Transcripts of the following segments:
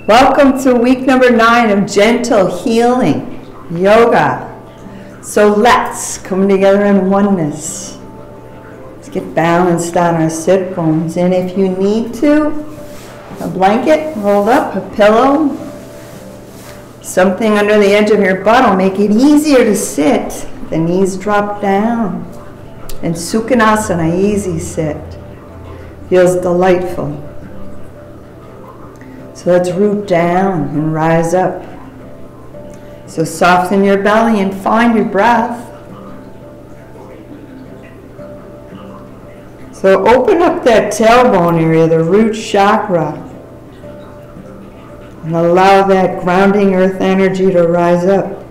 Welcome to week number 9 of gentle healing yoga. So let's come together in oneness. Let's get balanced on our sit bones. And if you need to, a blanket rolled up, a pillow, something under the edge of your butt will make it easier to sit. The knees drop down. And Sukhanasana, easy sit. Feels delightful. So let's root down and rise up. So soften your belly and find your breath. So open up that tailbone area, the root chakra, and allow that grounding earth energy to rise up.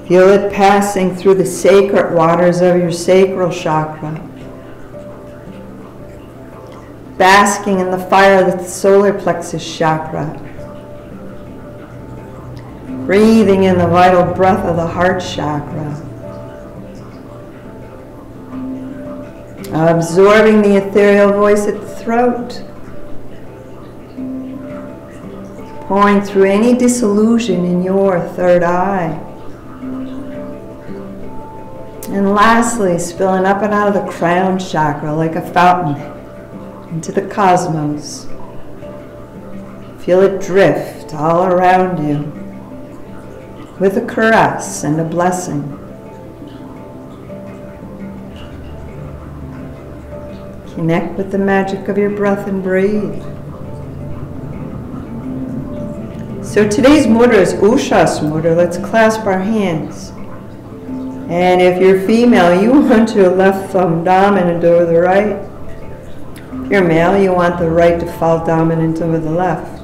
Feel it passing through the sacred waters of your sacral chakra, basking in the fire of the solar plexus chakra, breathing in the vital breath of the heart chakra, absorbing the ethereal voice at the throat, pouring through any disillusion in your third eye. And lastly, spilling up and out of the crown chakra like a fountain into the cosmos. Feel it drift all around you with a caress and a blessing. Connect with the magic of your breath and breathe. So today's mudra is Ushas mudra. Let's clasp our hands. And if you're female, you want your left thumb dominant over the right. If you're male, you want the right to fall dominant over the left.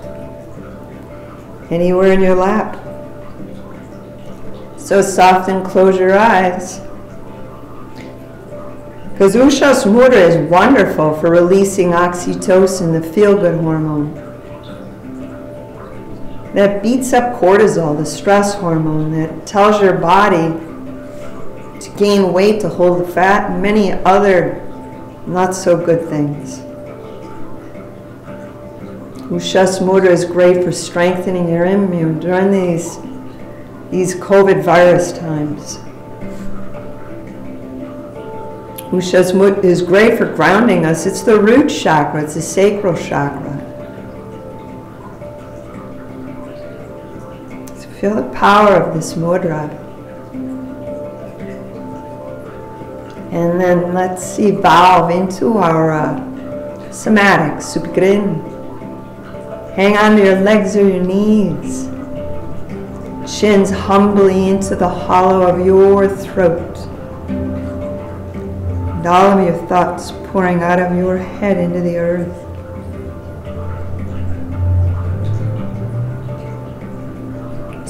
Anywhere in your lap. So soften, close your eyes. Because Ushas mudra is wonderful for releasing oxytocin, the feel-good hormone. That beats up cortisol, the stress hormone that tells your body to gain weight, to hold the fat, and many other not so good things. Ushas mudra is great for strengthening your immune during these COVID virus times. Ushas mudra is great for grounding us. It's the root chakra, it's the sacral chakra. So feel the power of this mudra. And then let's evolve into our somatic, Supigrin. Hang on to your legs or your knees. Chins humbly into the hollow of your throat. And all of your thoughts pouring out of your head into the earth.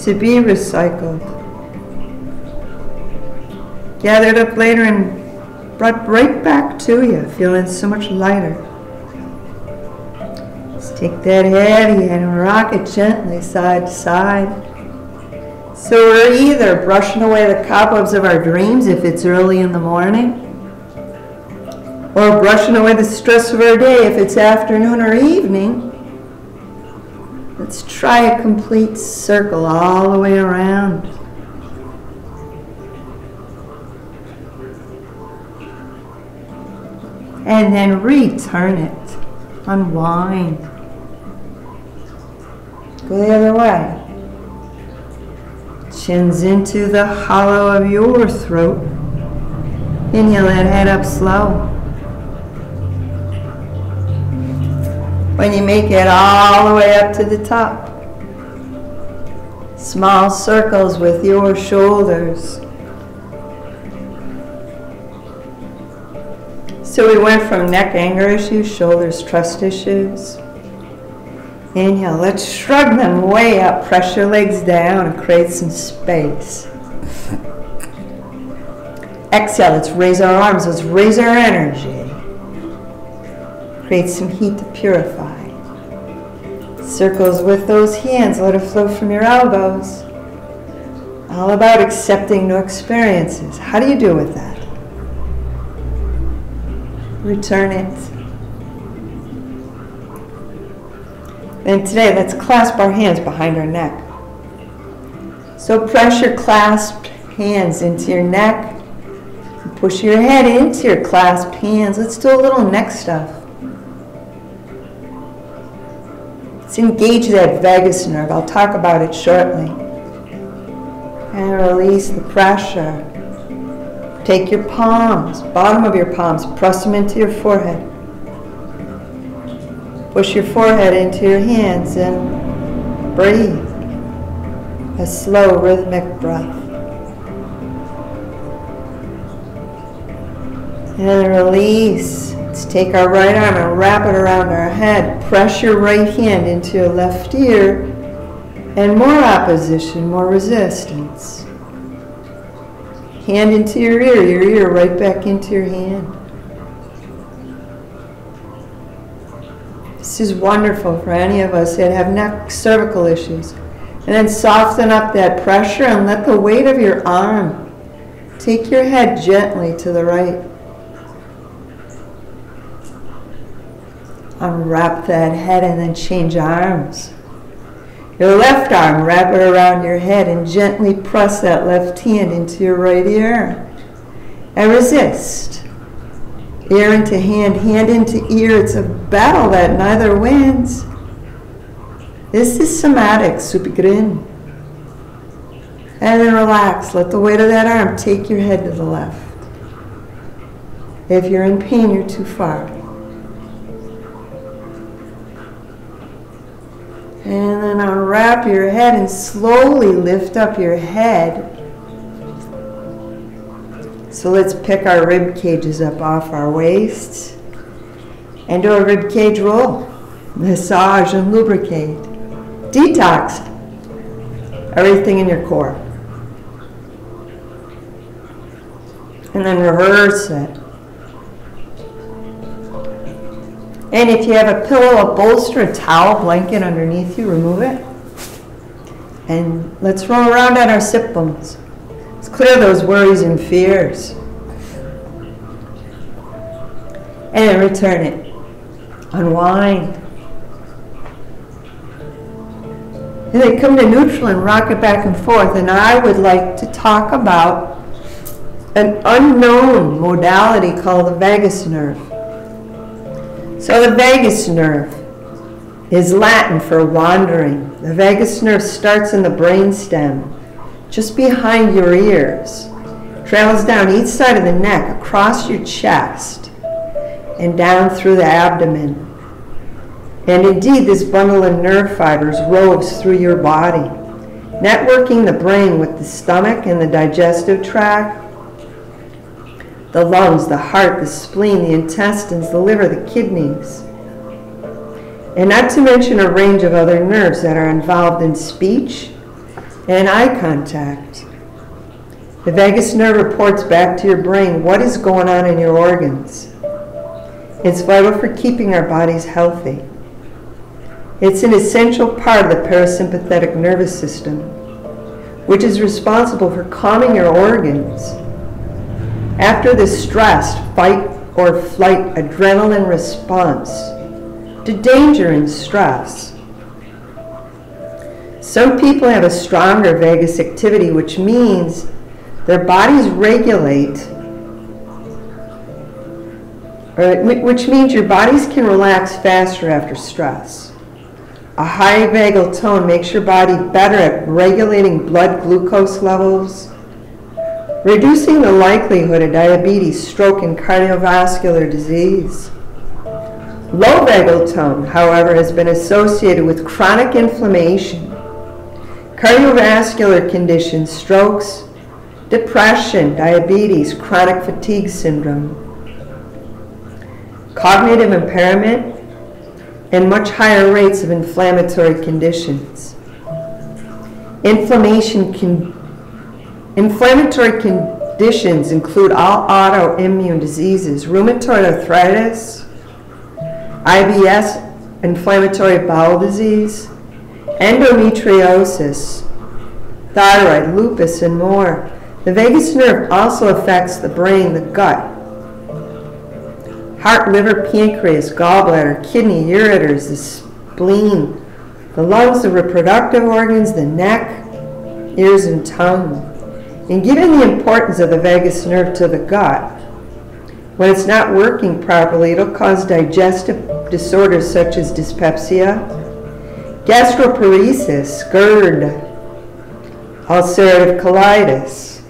To be recycled. Gathered up later and brought right back to you, feeling so much lighter. Let's take that heavy and rock it gently side to side. So we're either brushing away the cobwebs of our dreams if it's early in the morning, or brushing away the stress of our day if it's afternoon or evening. Let's try a complete circle all the way around. And then return it. Unwind. Go the other way. Chins into the hollow of your throat. Inhale that head up slow. When you make it all the way up to the top, small circles with your shoulders. So we went from neck, anger issues, shoulders, trust issues. Inhale, let's shrug them way up. Press your legs down and create some space. Exhale, let's raise our arms. Let's raise our energy. Create some heat to purify. Circles with those hands. Let it flow from your elbows. All about accepting new experiences. How do you do with that? Return it. And today, let's clasp our hands behind our neck. So press your clasped hands into your neck. Push your head into your clasped hands. Let's do a little neck stuff. Let's engage that vagus nerve. I'll talk about it shortly. And release the pressure. Take your palms, bottom of your palms, press them into your forehead. Push your forehead into your hands and breathe. A slow rhythmic breath. And release. Let's take our right arm and wrap it around our head. Press your right hand into your left ear. And more opposition, more resistance. Hand into your ear right back into your hand. This is wonderful for any of us that have neck cervical issues. And then soften up that pressure and let the weight of your arm take your head gently to the right. Unwrap that head and then change arms. Your left arm, wrap it around your head and gently press that left hand into your right ear. And resist. Ear into hand, hand into ear. It's a battle that neither wins. This is somatic, supigrin. And then relax. Let the weight of that arm take your head to the left. If you're in pain, you're too far. And then unwrap your head and slowly lift up your head. So let's pick our rib cages up off our waists and do a rib cage roll. Massage and lubricate. Detox everything in your core. And then reverse it. And if you have a pillow, a bolster, a towel, blanket underneath you, remove it. And let's roll around on our sit bones. Let's clear those worries and fears. And then return it. Unwind. And then come to neutral and rock it back and forth. And I would like to talk about an unknown modality called the vagus nerve. So the vagus nerve is Latin for wandering. The vagus nerve starts in the brainstem, just behind your ears, travels down each side of the neck, across your chest, and down through the abdomen. And indeed, this bundle of nerve fibers roves through your body, networking the brain with the stomach and the digestive tract, the lungs, the heart, the spleen, the intestines, the liver, the kidneys. And not to mention a range of other nerves that are involved in speech and eye contact. The vagus nerve reports back to your brain what is going on in your organs. It's vital for keeping our bodies healthy. It's an essential part of the parasympathetic nervous system, which is responsible for calming your organs. After the stress, fight or flight adrenaline response to danger and stress. Some people have a stronger vagus activity, which means their bodies regulate, which means your bodies can relax faster after stress. A high vagal tone makes your body better at regulating blood glucose levels, reducing the likelihood of diabetes, stroke, and cardiovascular disease. Low vagal tone, however, has been associated with chronic inflammation, cardiovascular conditions, strokes, depression, diabetes, chronic fatigue syndrome, cognitive impairment, and much higher rates of inflammatory conditions. Inflammatory conditions include all autoimmune diseases, rheumatoid arthritis, IBS, inflammatory bowel disease, endometriosis, thyroid, lupus, and more. The vagus nerve also affects the brain, the gut, heart, liver, pancreas, gallbladder, kidney, ureters, the spleen, the lungs, the reproductive organs, the neck, ears, and tongue. And given the importance of the vagus nerve to the gut, when it's not working properly, it'll cause digestive disorders such as dyspepsia, gastroparesis, GERD, ulcerative colitis,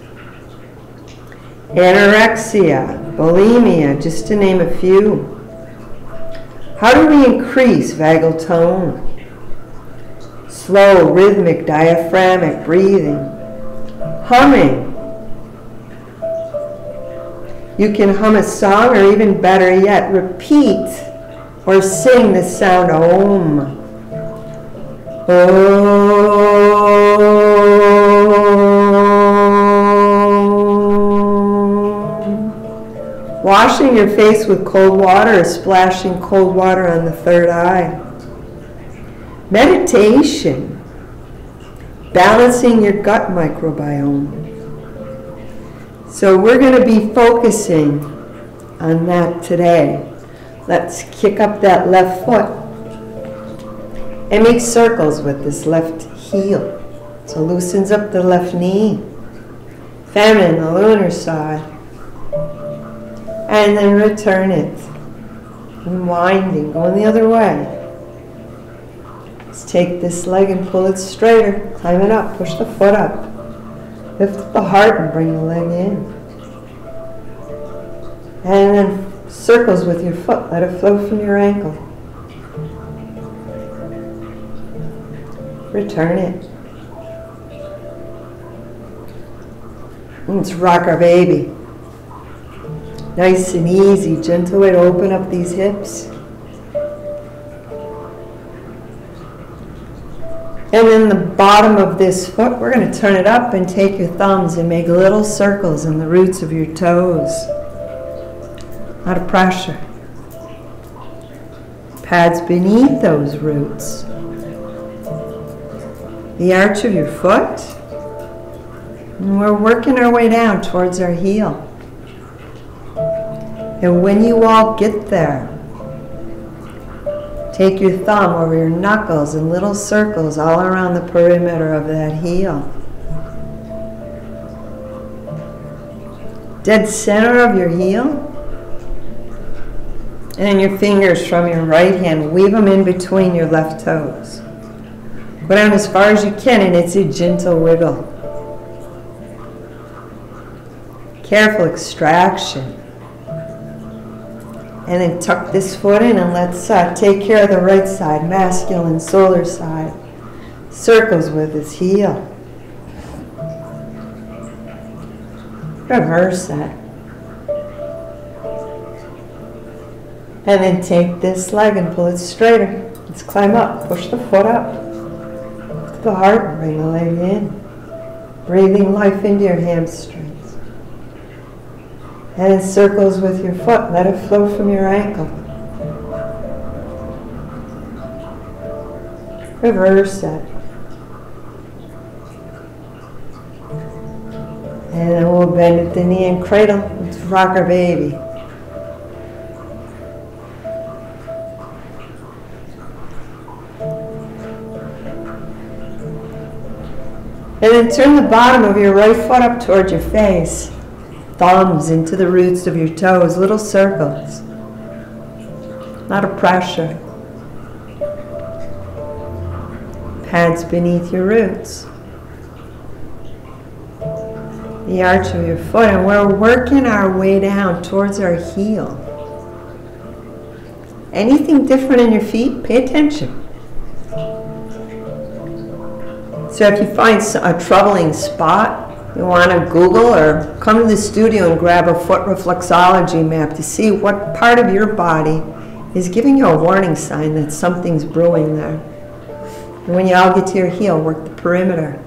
anorexia, bulimia, just to name a few. How do we increase vagal tone? Slow, rhythmic, diaphragmic breathing. Humming. You can hum a song, or even better yet, repeat or sing the sound Om. Om. Washing your face with cold water or splashing cold water on the third eye. Meditation. Balancing your gut microbiome. So we're going to be focusing on that today. Let's kick up that left foot and make circles with this left heel. So loosens up the left knee. Feminine, the lunar side. And then return it. Unwinding, going the other way. Let's take this leg and pull it straighter. Climb it up, push the foot up. Lift up the heart and bring the leg in. And then circles with your foot. Let it flow from your ankle. Return it. Let's rock our baby. Nice and easy, gentle way to open up these hips. And then the bottom of this foot, we're going to turn it up and take your thumbs and make little circles in the roots of your toes. A lot of pressure. Pads beneath those roots. The arch of your foot. And we're working our way down towards our heel. And when you all get there, take your thumb over your knuckles in little circles all around the perimeter of that heel. Dead center of your heel. And then your fingers from your right hand, weave them in between your left toes. Go down as far as you can, and it's a gentle wiggle. Careful extraction. And then tuck this foot in, and let's take care of the right side, masculine, solar side. Circles with his heel. Reverse that. And then take this leg and pull it straighter. Let's climb up, push the foot up. To the heart and bring the leg in. Breathing life into your hamstrings. And in circles with your foot, let it flow from your ankle. Reverse that. And then we'll bend at the knee and cradle. Let's rock our baby. And then turn the bottom of your right foot up towards your face. Thumbs into the roots of your toes, little circles. A lot of pressure. Pads beneath your roots. The arch of your foot, and we're working our way down towards our heel. Anything different in your feet? Pay attention. So if you find a troubling spot, you want to Google or come to the studio and grab a foot reflexology map to see what part of your body is giving you a warning sign that something's brewing there. And when you all get to your heel, work the perimeter.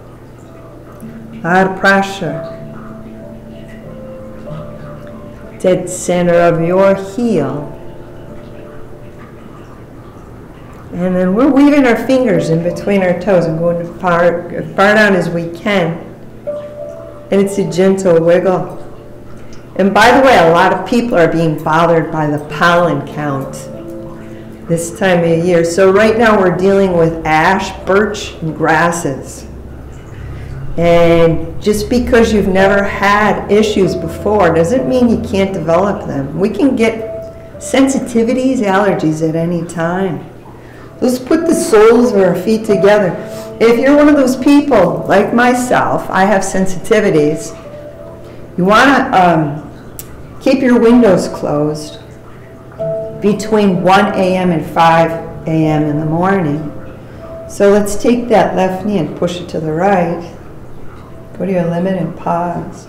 A lot of pressure. Dead center of your heel. And then we're weaving our fingers in between our toes and going as far down as we can. And it's a gentle wiggle. And by the way, a lot of people are being bothered by the pollen count. this time of year. So right now we're dealing with ash, birch, and grasses. And just because you've never had issues before doesn't mean you can't develop them. We can get sensitivities, allergies at any time. Let's put the soles of our feet together. If you're one of those people, like myself, I have sensitivities, you want to keep your windows closed between 1 a.m. and 5 a.m. in the morning. So let's take that left knee and push it to the right. Go to your limit and pause.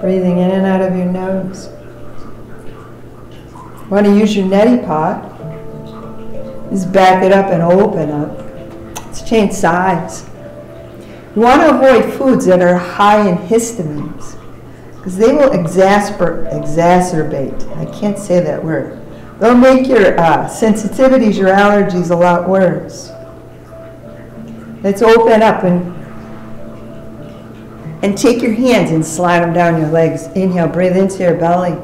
Breathing in and out of your nose. Want to use your neti pot. Just back it up and open up. Let's change sides. You want to avoid foods that are high in histamines because they will exacerbate. I can't say that word. They'll make your sensitivities, your allergies a lot worse. Let's open up and take your hands and slide them down your legs. Inhale, breathe into your belly.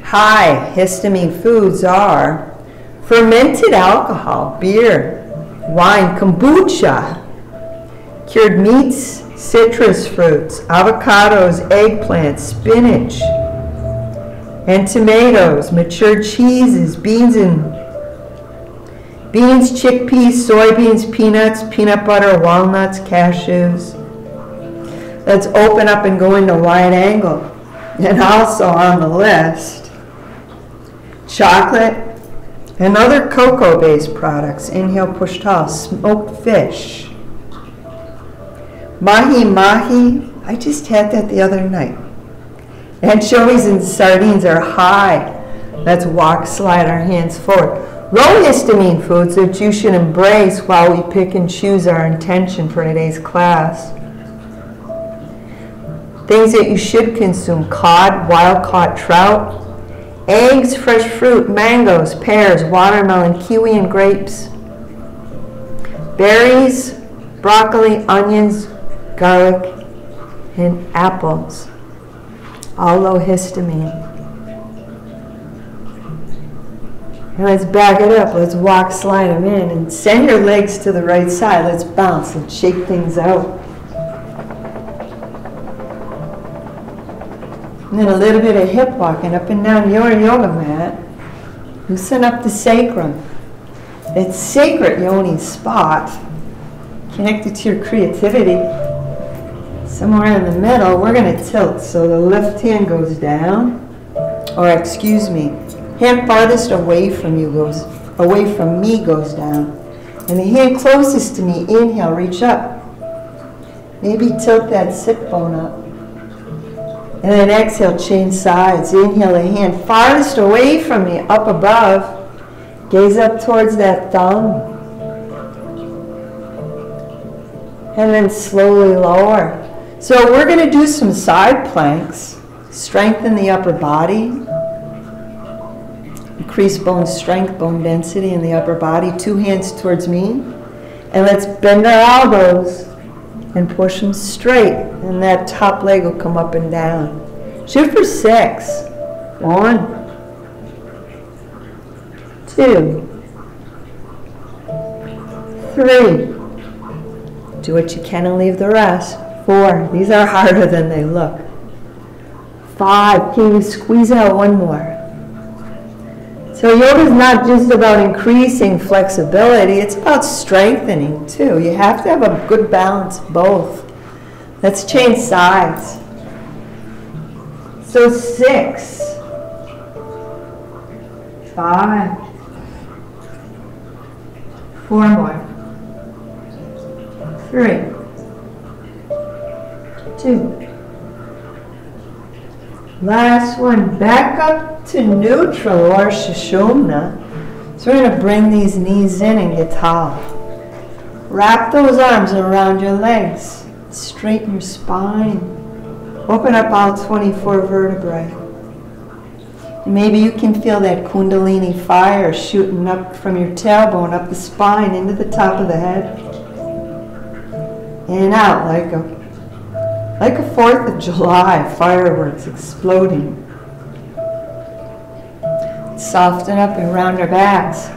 High histamine foods are fermented alcohol, beer, wine, kombucha, cured meats, citrus fruits, avocados, eggplants, spinach, and tomatoes, matured cheeses, beans, chickpeas, soybeans, peanuts, peanut butter, walnuts, cashews. Let's open up and go into wide angle. And also on the list, chocolate and other cocoa-based products. Inhale, push tall. Smoked fish. Mahi-mahi. I just had that the other night. Anchovies and sardines are high. Let's walk, slide our hands forward. Low histamine foods that you should embrace while we pick and choose our intention for today's class. Things that you should consume: cod, wild-caught trout, eggs, fresh fruit, mangoes, pears, watermelon, kiwi, and grapes. Berries, broccoli, onions, garlic, and apples. All low histamine. And let's back it up. Let's walk, slide them in, and send your legs to the right side. Let's bounce and shake things out. And then a little bit of hip walking up and down your yoga mat. Loosen up the sacrum. That sacred yoni spot, connected to your creativity. Somewhere in the middle, we're going to tilt. So the left hand goes down, or excuse me, hand farthest away from you goes, away from me goes down. And the hand closest to me, inhale, reach up. Maybe tilt that sit bone up. And then exhale, change sides. Inhale, the hand farthest away from me, up above. Gaze up towards that thumb. And then slowly lower. So we're going to do some side planks. Strengthen the upper body. Increase bone strength, bone density in the upper body. 2 hands towards me. And let's bend our elbows and push them straight. And that top leg will come up and down. Shoot for 6. 1, 2, 3. Do what you can and leave the rest. 4. These are harder than they look. 5. Can you squeeze out one more? So yoga is not just about increasing flexibility, it's about strengthening too. You have to have a good balance of both. Let's change sides. So 6, 5, 4 more, 3, 2. Last one, back up to neutral or Sushumna. So we're going to bring these knees in and get tall. Wrap those arms around your legs. Straighten your spine. Open up all 24 vertebrae. Maybe you can feel that Kundalini fire shooting up from your tailbone, up the spine, into the top of the head. And out like a 4th of July fireworks exploding. Soften up around our backs.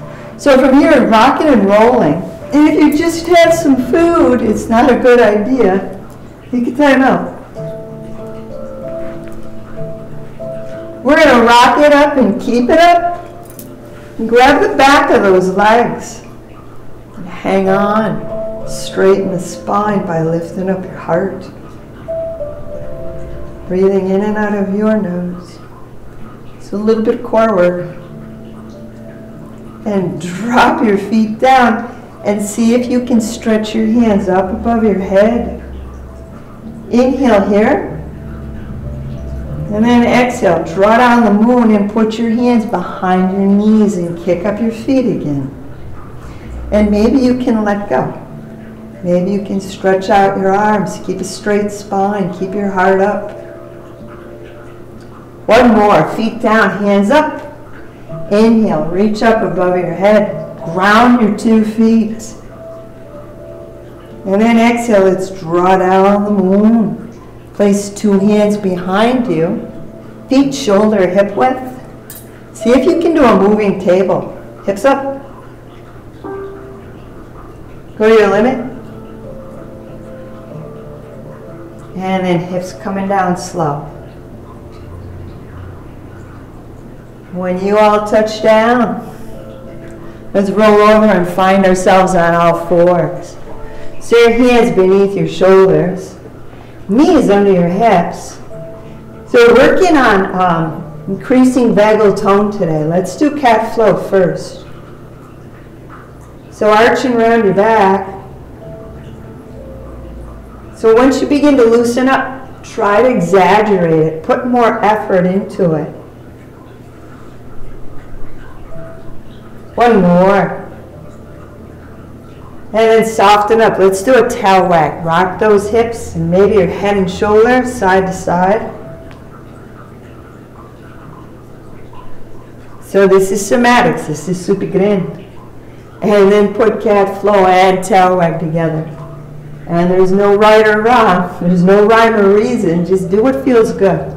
So from here, rocking and rolling. And if you just had some food, it's not a good idea. Take a time out. We're going to rock it up and keep it up. And grab the back of those legs. And hang on. Straighten the spine by lifting up your heart. Breathing in and out of your nose. So a little bit of core work. And drop your feet down and see if you can stretch your hands up above your head. Inhale here. And then exhale. Draw down the moon and put your hands behind your knees and kick up your feet again. And maybe you can let go. Maybe you can stretch out your arms. Keep a straight spine. Keep your heart up. One more. Feet down, hands up. Inhale, reach up above your head. Ground your 2 feet. And then exhale, let's draw down the moon. Place 2 hands behind you. Feet shoulder hip width. See if you can do a moving table. Hips up. Go to your limit. And then hips coming down slow. When you all touch down, let's roll over and find ourselves on all fours. So your hands beneath your shoulders, knees under your hips. So we're working on increasing vagal tone today. Let's do cat flow first. So arching around your back. So once you begin to loosen up, try to exaggerate it. Put more effort into it. One more. And then soften up. Let's do a tail wag. Rock those hips and maybe your head and shoulders side to side. So this is somatics. This is supigrin. And then put cat flow and tail wag together. And there's no right or wrong. There's no rhyme or reason. Just do what feels good.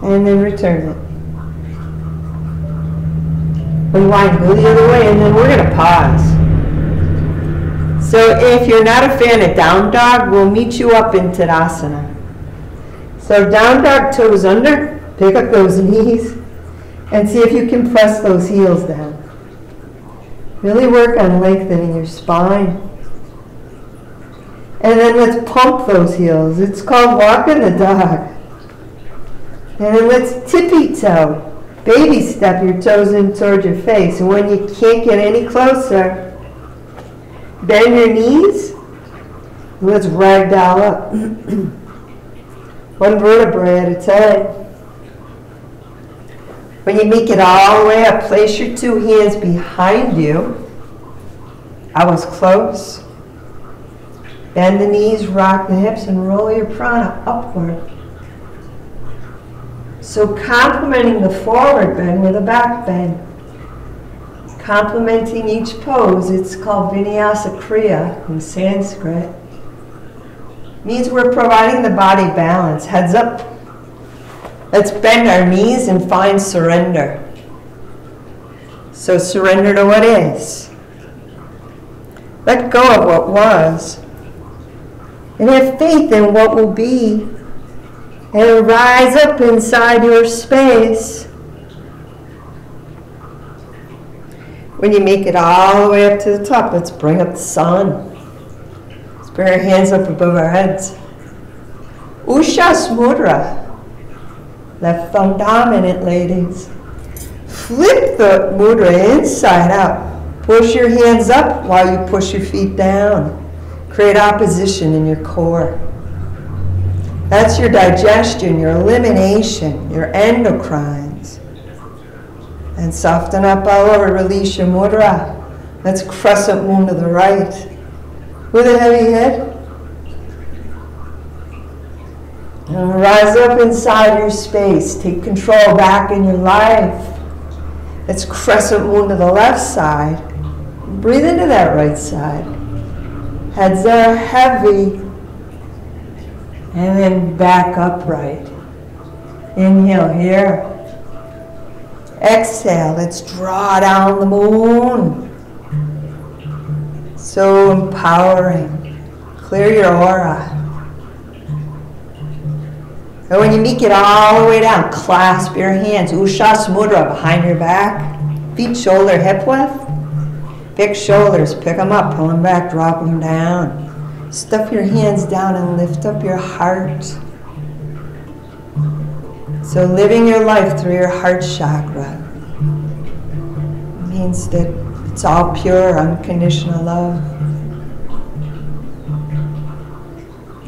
And then return it. Unwind, go the other way, and then we're going to pause. So if you're not a fan of down dog, we'll meet you up in Tadasana. So down dog, toes under, pick up those knees, and see if you can press those heels down. Really work on lengthening your spine. And then let's pump those heels. It's called walking the dog. And then let's tippy toe. Baby step your toes in towards your face. And when you can't get any closer, bend your knees. Let's ragdoll up. One vertebrae at a time. When you make it all the way up, place your 2 hands behind you. I was close. Bend the knees, rock the hips, and roll your prana upward. So complementing the forward bend with a back bend. Complementing each pose, it's called Vinyasa Kriya in Sanskrit. Means we're providing the body balance. Heads up. Let's bend our knees and find surrender. So surrender to what is. Let go of what was. And have faith in what will be. And rise up inside your space. When you make it all the way up to the top, let's bring up the sun. Let's bring our hands up above our heads. Ushas Mudra. Left thumb dominant, ladies. Flip the mudra inside out. Push your hands up while you push your feet down. Create opposition in your core. That's your digestion, your elimination, your endocrines. And soften up all over, release your mudra. Let's crescent moon to the right. With a heavy head. And rise up inside your space. Take control back in your life. Let's crescent moon to the left side. Breathe into that right side. Heads are heavy. And then back upright. Inhale here. Exhale, let's draw down the moon. So empowering. Clear your aura. And when you make it all the way down, clasp your hands. Ushas Mudra behind your back. Feet shoulder hip width. Big shoulders, pick them up, pull them back, drop them down. Stuff your hands down and lift up your heart. So living your life through your heart chakra means that it's all pure, unconditional love.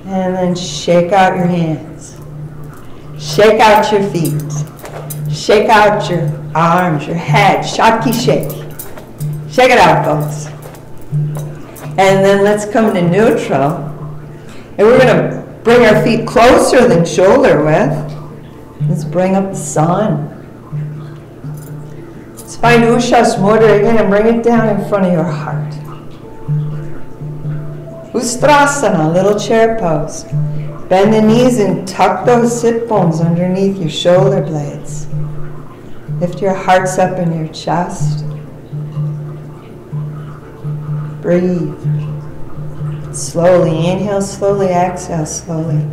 And then shake out your hands. Shake out your feet. Shake out your arms, your head. Shakti shake. Shake it out, folks. And then let's come to neutral. And we're going to bring our feet closer than shoulder width. Let's bring up the sun. Let's find Ushas Mudra again and bring it down in front of your heart. Ustrasana, little chair pose. Bend the knees and tuck those sit bones underneath your shoulder blades. Lift your hearts up in your chest. Breathe. Slowly inhale, slowly exhale, slowly.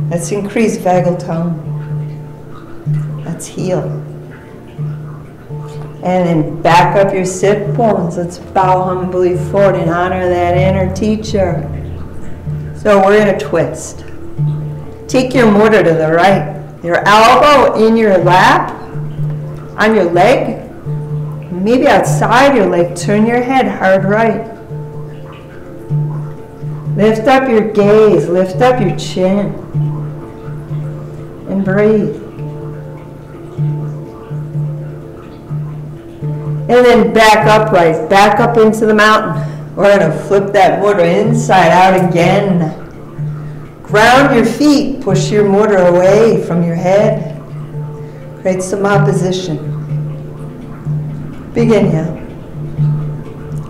Let's increase vagal tone. Let's heal. And then back up your sit bones. Let's bow humbly forward and honor that inner teacher. So we're going to twist. Take your mudra to the right. Your elbow in your lap, on your leg. Maybe outside your leg. Turn your head hard right. Lift up your gaze. Lift up your chin. And breathe. And then back upright, back up into the mountain. We're going to flip that mudra inside out again. Ground your feet, push your mudra away from your head. Create some opposition. Big inhale.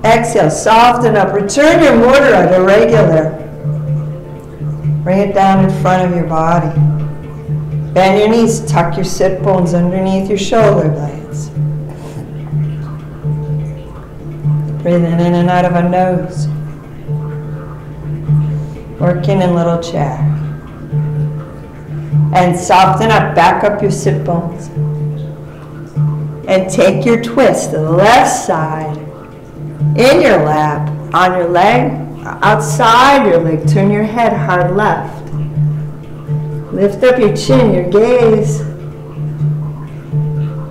Exhale, soften up. Return your mudra to regular. Bring it down in front of your body. Bend your knees, tuck your sit bones underneath your shoulder blades. Breathe in and out of a nose. Working in little chair. And soften up, back up your sit bones. And take your twist to the left side, in your lap, on your leg, outside your leg. Turn your head hard left. Lift up your chin, your gaze.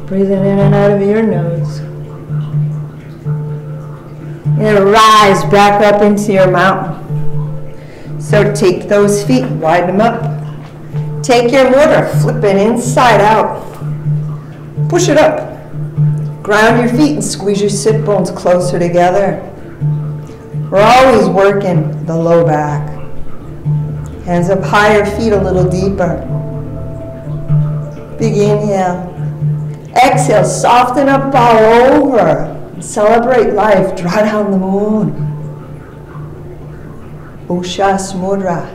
Breathing in and out of your nose. And rise back up into your mountain. So take those feet, widen them up. Take your mudra, flip it inside out. Push it up. Ground your feet and squeeze your sit bones closer together. We're always working the low back. Hands up higher, feet a little deeper. Big inhale. Exhale, soften up all over. Celebrate life, draw down the moon. Ushas Mudra.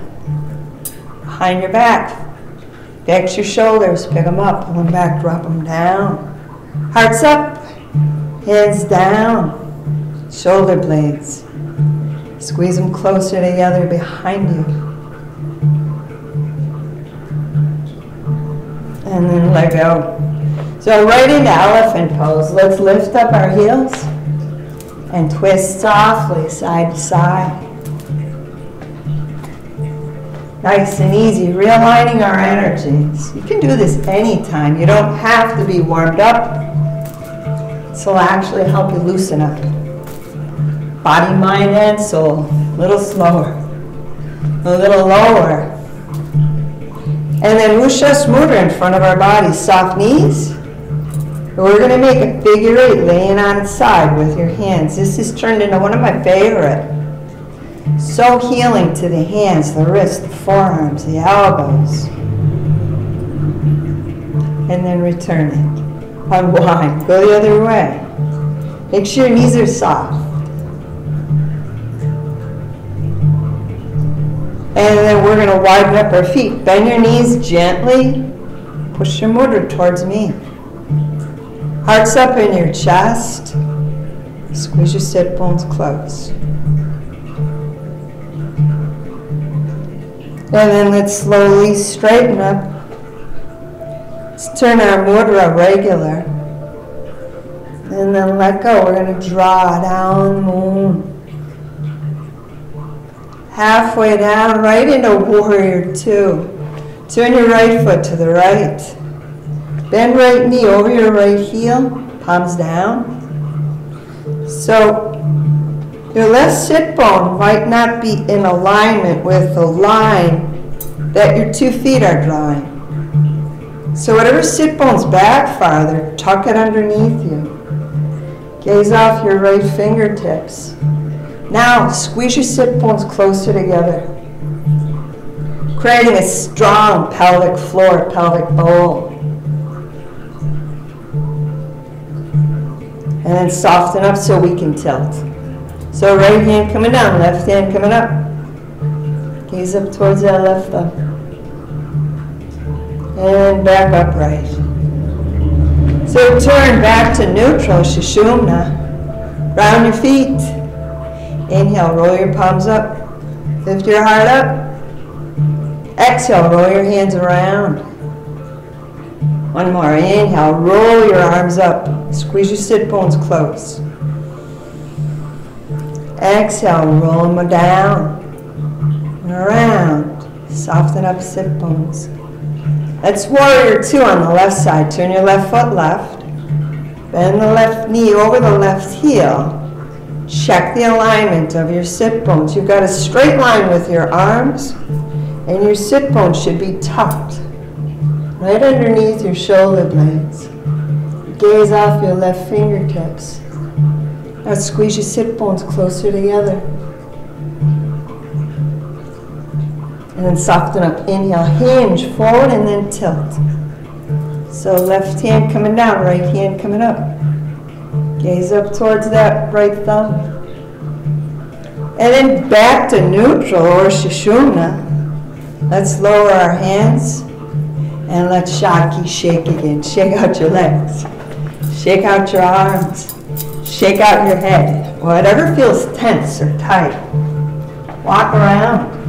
Behind your back. Flex your shoulders, pick them up, pull them back, drop them down. Hearts up, hands down. Shoulder blades. Squeeze them closer together behind you. And then let go. So right into elephant pose. Let's lift up our heels and twist softly side to side. Nice and easy, realigning our energies. You can do this anytime. You don't have to be warmed up. This will actually help you loosen up. Body, mind, and soul. A little slower, a little lower. And then Ushas Mudra in front of our body. Soft knees. We're going to make a figure 8 laying on its side with your hands. This has turned into one of my favorite. So healing to the hands, the wrists, the forearms, the elbows. And then return it. Unwind. Go the other way. Make sure your knees are soft. And then we're going to widen up our feet. Bend your knees gently. Push your mudra towards me. Heart's up in your chest. Squeeze your sit bones close. And then let's slowly straighten up. Let's turn our mudra regular. And then let go. We're going to draw down, moon. Halfway down, right into warrior two. Turn your right foot to the right. Bend right knee over your right heel, palms down. So your left sit bone might not be in alignment with the line that your 2 feet are drawing. So whatever sit bone's back farther, tuck it underneath you. Gaze off your right fingertips. Now squeeze your sit bones closer together, creating a strong pelvic floor, pelvic bowl. And then soften up so we can tilt. So right hand coming down, left hand coming up. Gaze up towards that left thumb. And back upright. So turn back to neutral, Sushumna. Round your feet. Inhale, roll your palms up. Lift your heart up. Exhale, roll your hands around. One more. Inhale, roll your arms up. Squeeze your sit bones close. Exhale, roll them down and around. Soften up sit bones. That's warrior two on the left side. Turn your left foot left. Bend the left knee over the left heel. Check the alignment of your sit bones. You've got a straight line with your arms, and your sit bones should be tucked right underneath your shoulder blades. Gaze off your left fingertips. Now squeeze your sit bones closer together. And then soften up. Inhale, hinge forward and then tilt. So left hand coming down, right hand coming up. Gaze up towards that right thumb. And then back to neutral or Sushumna. Let's lower our hands and let Shakti shake again. Shake out your legs. Shake out your arms. Shake out your head. Whatever feels tense or tight. Walk around.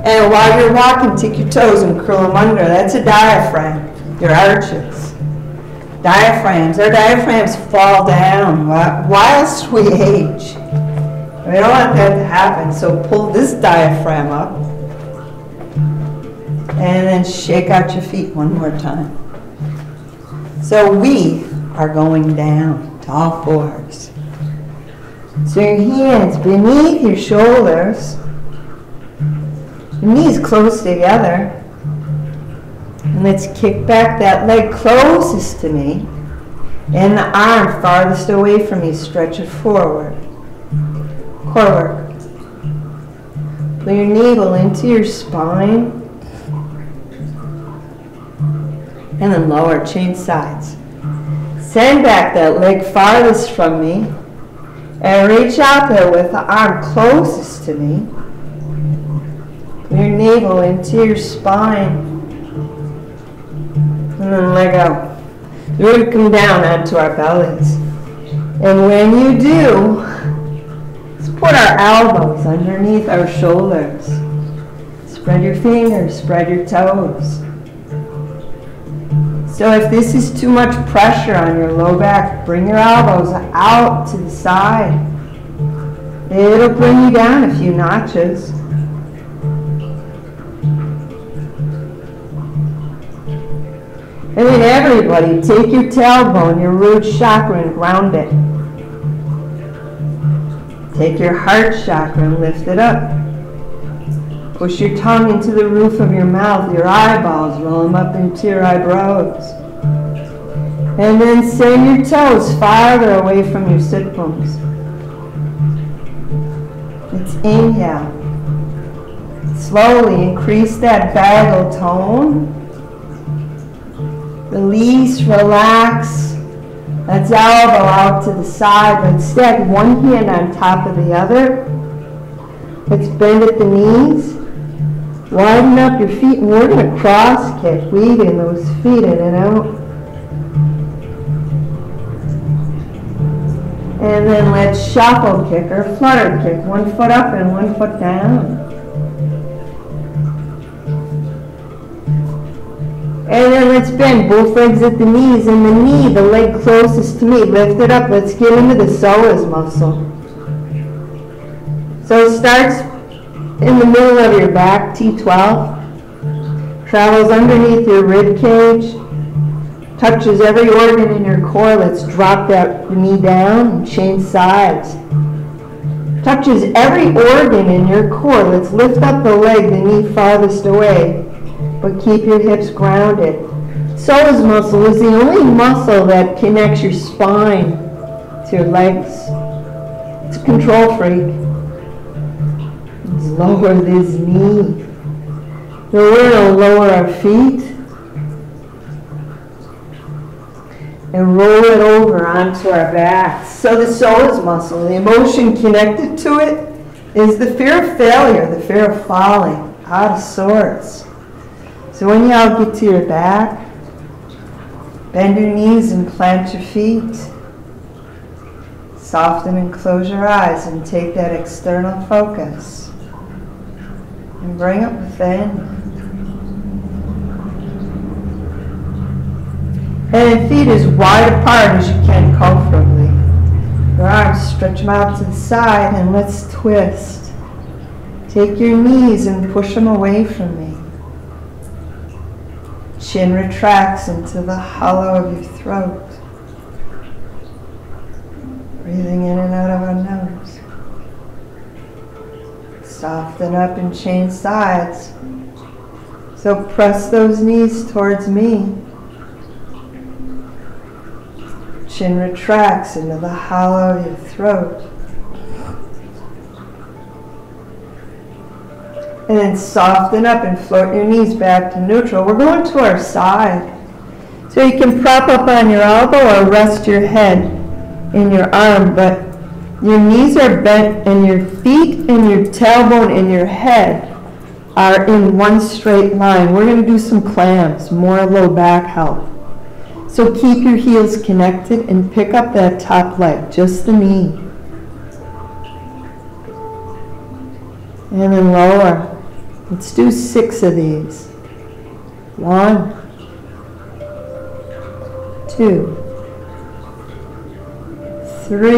And while you're walking, take your toes and curl them under. That's a diaphragm, your arches. Diaphragms, our diaphragms fall down whilst we age. We don't want that to happen, so pull this diaphragm up. And then shake out your feet one more time. So we are going down to all fours. So your hands beneath your shoulders. Your knees close together. And let's kick back that leg closest to me. And the arm farthest away from me. Stretch it forward. Core work. Pull your navel into your spine. And then lower, change sides. Send back that leg farthest from me. And reach out there with the arm closest to me. Pull your navel into your spine. And then let go. We're going to come down onto our bellies. And when you do, let's put our elbows underneath our shoulders. Spread your fingers, spread your toes. So if this is too much pressure on your low back, bring your elbows out to the side. It'll bring you down a few notches. And then everybody, take your tailbone, your root chakra, and ground it. Take your heart chakra and lift it up. Push your tongue into the roof of your mouth, your eyeballs, roll them up into your eyebrows. And then send your toes farther away from your sit bones. Let's inhale. Slowly increase that vagal tone. Release, relax. Let's elbow out to the side. Let's stack one hand on top of the other. Let's bend at the knees. Widen up your feet, and we're going to cross kick, weaving those feet in and out. And then let's shuffle kick or flutter kick. 1 foot up and 1 foot down. And then let's bend both legs at the knees, and the knee, the leg closest to me. Lift it up. Let's get into the psoas muscle. So it starts in the middle of your back, T12. Travels underneath your rib cage. Touches every organ in your core. Let's drop that knee down and change sides. Touches every organ in your core. Let's lift up the leg, the knee farthest away, but keep your hips grounded. Psoas muscle is the only muscle that connects your spine to your legs. It's a control freak. Let's lower this knee. Then we're going to lower our feet and roll it over onto our backs. So the psoas muscle, the emotion connected to it is the fear of failure, the fear of falling, out of sorts. So when you all get to your back, bend your knees and plant your feet. Soften and close your eyes and take that external focus and bring it within. And feet as wide apart as you can comfortably. Your arms, stretch them out to the side, and let's twist. Take your knees and push them away from me. Chin retracts into the hollow of your throat. Breathing in and out of our nose. Soften up and change sides. So press those knees towards me. Chin retracts into the hollow of your throat. And then soften up and float your knees back to neutral. We're going to our side. So you can prop up on your elbow or rest your head in your arm, but your knees are bent and your feet and your tailbone and your head are in one straight line. We're going to do some clams, more low back help. So keep your heels connected and pick up that top leg, just the knee. And then lower. Let's do 6 of these. 1, 2, 3.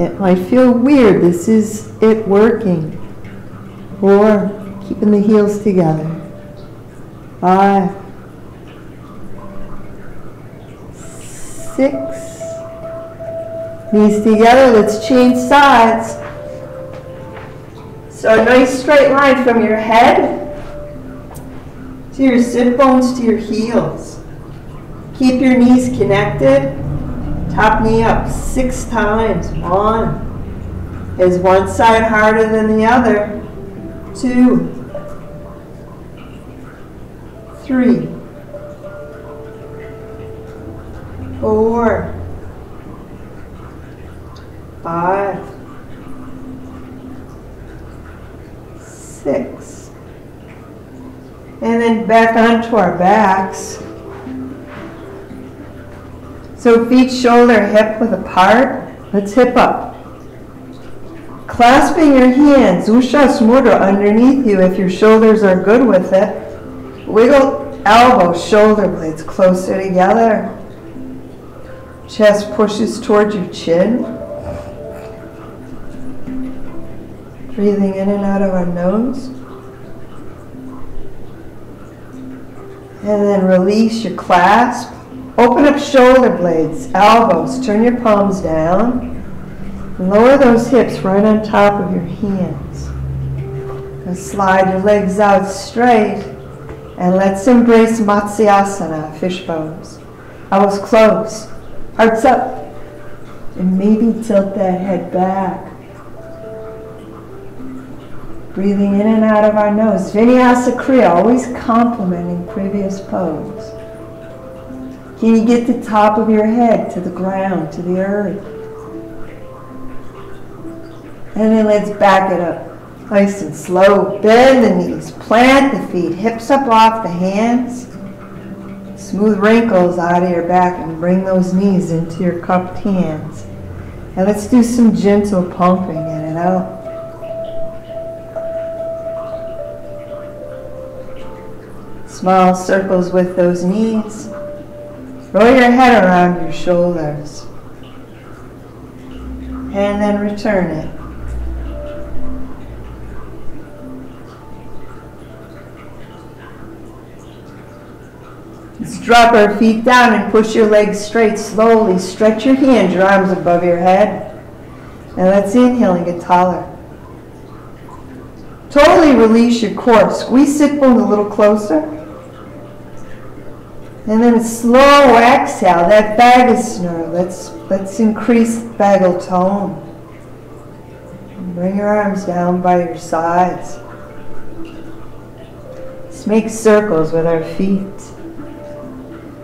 It might feel weird. This is it working. 4, keeping the heels together. 5, 6. Knees together. Let's change sides. So a nice straight line from your head to your sit bones to your heels. Keep your knees connected. Top knee up 6 times. 1. Is one side harder than the other? 2, 3, 4, 5, 6. And then back onto our backs. So feet shoulder hip width apart. Let's hip up. Clasping your hands, Ushas Mudra, underneath you if your shoulders are good with it. Wiggle elbows, shoulder blades closer together. Chest pushes towards your chin. Breathing in and out of our nose. And then release your clasp. Open up shoulder blades, elbows. Turn your palms down. Lower those hips right on top of your hands. And slide your legs out straight. And let's embrace Matsyasana, fish bones. Elbows close. Hearts up. And maybe tilt that head back. Breathing in and out of our nose. Vinyasa Kriya, always complementing previous pose. Can you get the top of your head to the ground, to the earth? And then let's back it up. Nice and slow. Bend the knees. Plant the feet. Hips up off the hands. Smooth wrinkles out of your back and bring those knees into your cupped hands. And let's do some gentle pumping in and out. Small circles with those knees. Roll your head around your shoulders. And then return it. Let's drop our feet down and push your legs straight slowly. Stretch your hands, your arms above your head. And let's inhale and get taller. Totally release your core. Squeeze sit bones a little closer. And then a slow exhale, that vagus nerve. Let's increase vagal tone. Bring your arms down by your sides. Let's make circles with our feet.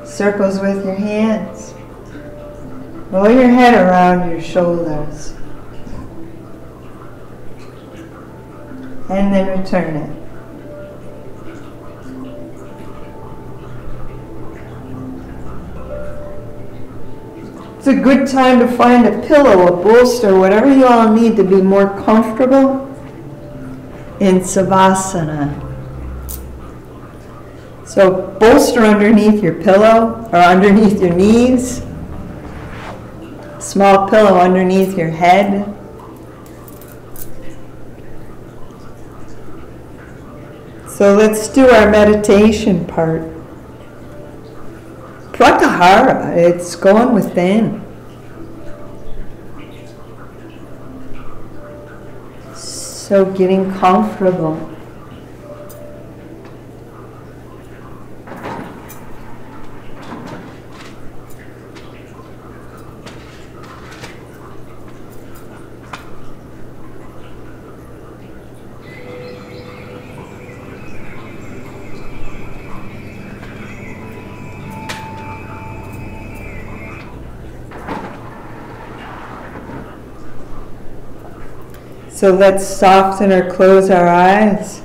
Circles with your hands. Roll your head around your shoulders. And then return it. It's a good time to find a pillow, a bolster, whatever you all need to be more comfortable in Savasana. So bolster underneath your pillow or underneath your knees. Small pillow underneath your head. So let's do our meditation part. Pratyahara, it's going within. So getting comfortable. So let's soften or close our eyes.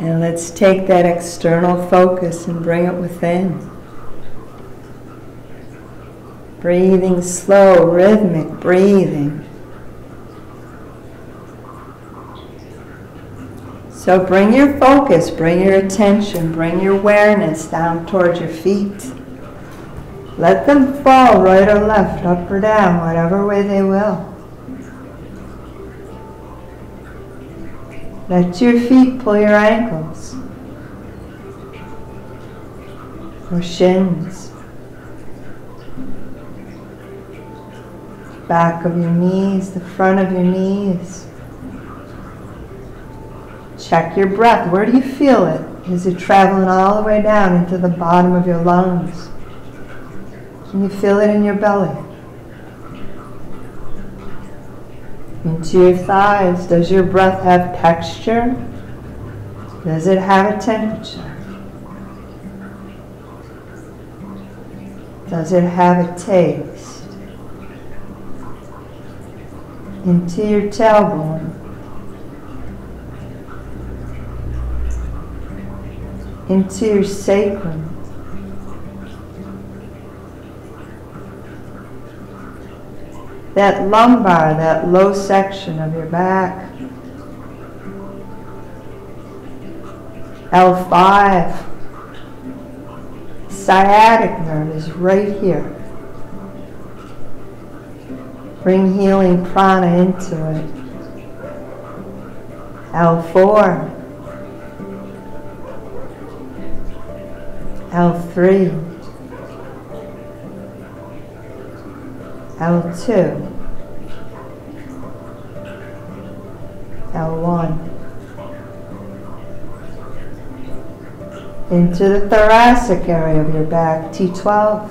And let's take that external focus and bring it within. Breathing slow, rhythmic breathing. So bring your focus, bring your attention, bring your awareness down towards your feet. Let them fall right or left, up or down, whatever way they will. Let your feet pull your ankles or shins. Back of your knees, the front of your knees. Check your breath. Where do you feel it? Is it traveling all the way down into the bottom of your lungs? Can you feel it in your belly? Into your thighs. Does your breath have texture? Does it have a temperature? Does it have a taste? Into your tailbone. Into your sacrum. That lumbar, that low section of your back. L5. Sciatic nerve is right here. Bring healing prana into it. L4. L3. L2, L1, into the thoracic area of your back, T12,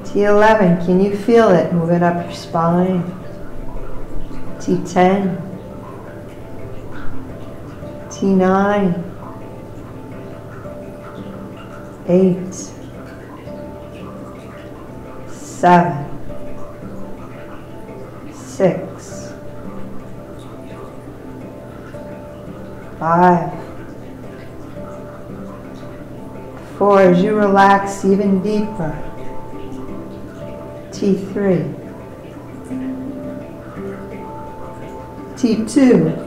T11, can you feel it moving up your spine, T10, T9, 8, 7, 6, 5, T4 as you relax even deeper. T3. T2.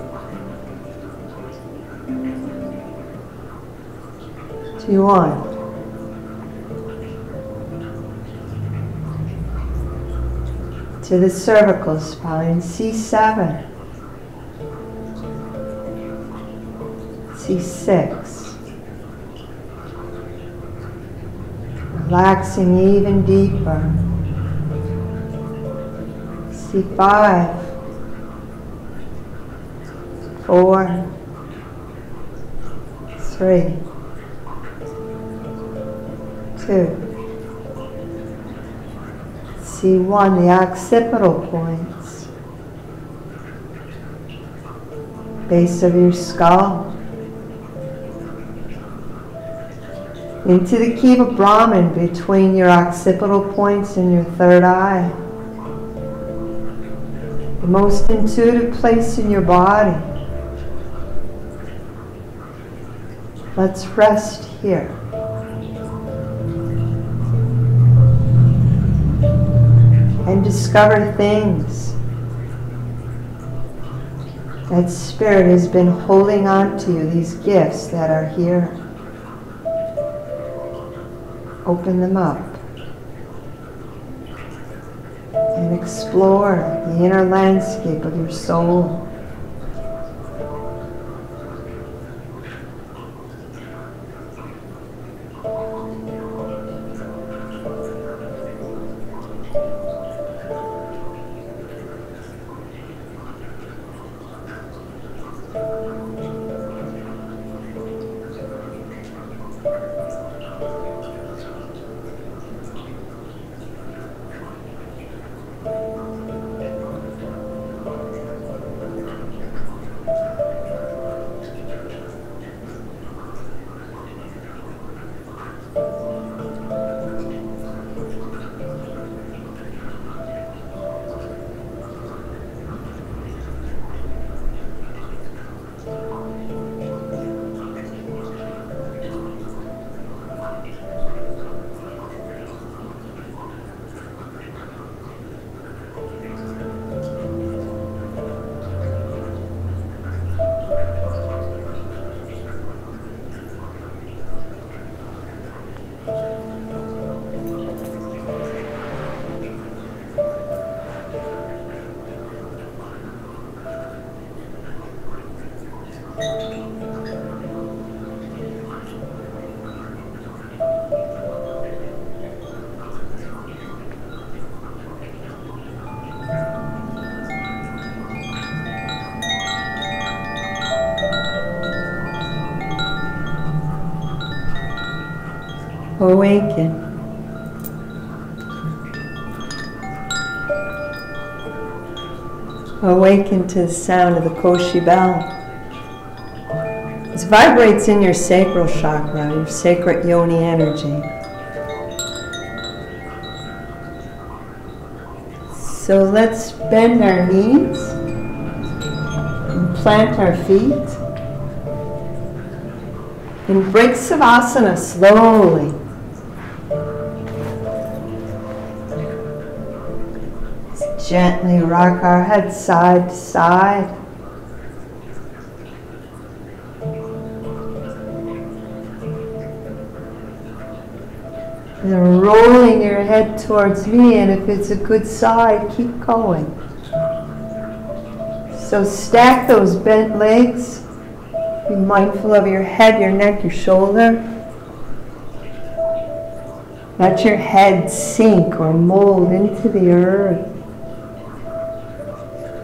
T1. To the cervical spine, C7. C6. Relaxing even deeper. C5. 4. 3. 2. C1, the occipital points. Base of your skull. Into the Kiva Brahman between your occipital points and your third eye. The most intuitive place in your body. Let's rest here. And discover things that Spirit has been holding on to you, these gifts that are here. Open them up and explore the inner landscape of your soul. Awaken. Awaken to the sound of the Koshi bell. This vibrates in your sacral chakra, your sacred yoni energy. So let's bend our knees and plant our feet. And break Savasana slowly. Gently rock our head side to side. And rolling your head towards me, and if it's a good side, keep going. So stack those bent legs. Be mindful of your head, your neck, your shoulder. Let your head sink or mold into the earth.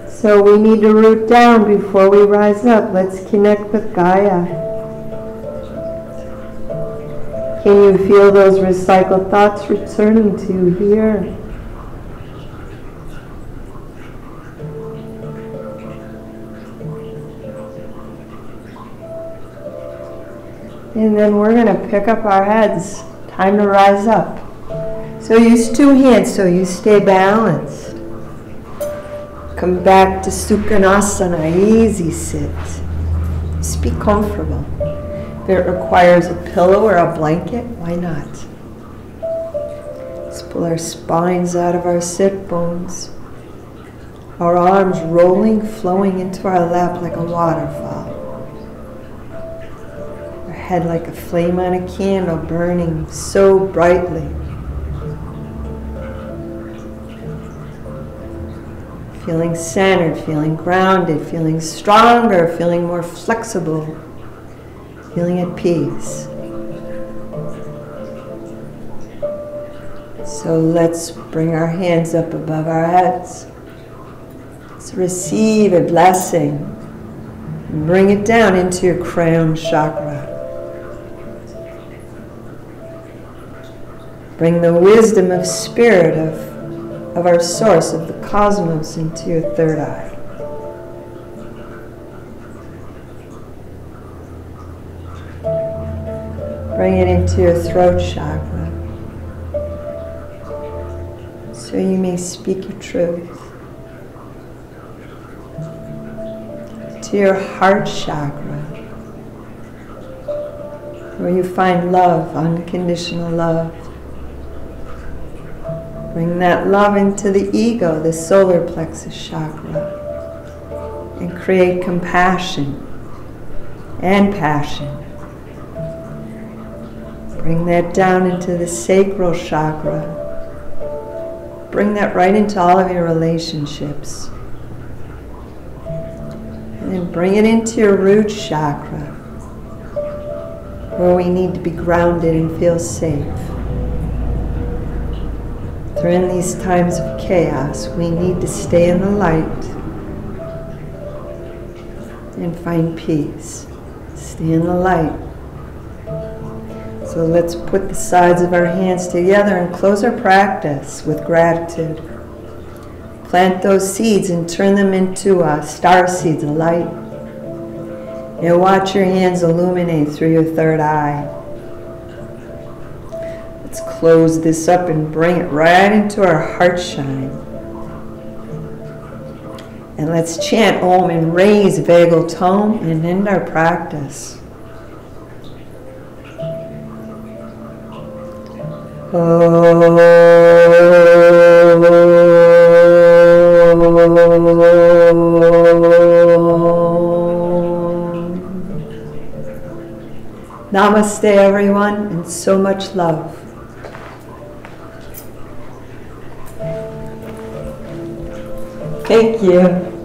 So we need to root down before we rise up. Let's connect with Gaia. Can you feel those recycled thoughts returning to you here? And then we're going to pick up our heads. Time to rise up. So use two hands so you stay balanced. Come back to Sukhanasana, easy sit. Just be comfortable. If it requires a pillow or a blanket, why not? Let's pull our spines out of our sit bones. Our arms rolling, flowing into our lap like a waterfall. Our head like a flame on a candle, burning so brightly. Feeling centered, feeling grounded, feeling stronger, feeling more flexible, feeling at peace. So let's bring our hands up above our heads. Let's receive a blessing. And bring it down into your crown chakra. Bring the wisdom of spirit of our source, of the cosmos, into your third eye. Bring it into your throat chakra, so you may speak your truth. To your heart chakra, where you find love, unconditional love. Bring that love into the ego, the solar plexus chakra, and create compassion and passion. Bring that down into the sacral chakra. Bring that right into all of your relationships. And then bring it into your root chakra, where we need to be grounded and feel safe. During these times of chaos, we need to stay in the light and find peace. Stay in the light. So let's put the sides of our hands together and close our practice with gratitude. Plant those seeds and turn them into star seeds of light. And watch your hands illuminate through your third eye. Let's close this up and bring it right into our heart shine. And let's chant Om and raise vagal tone and end our practice. Namaste, everyone, and so much love. Thank you.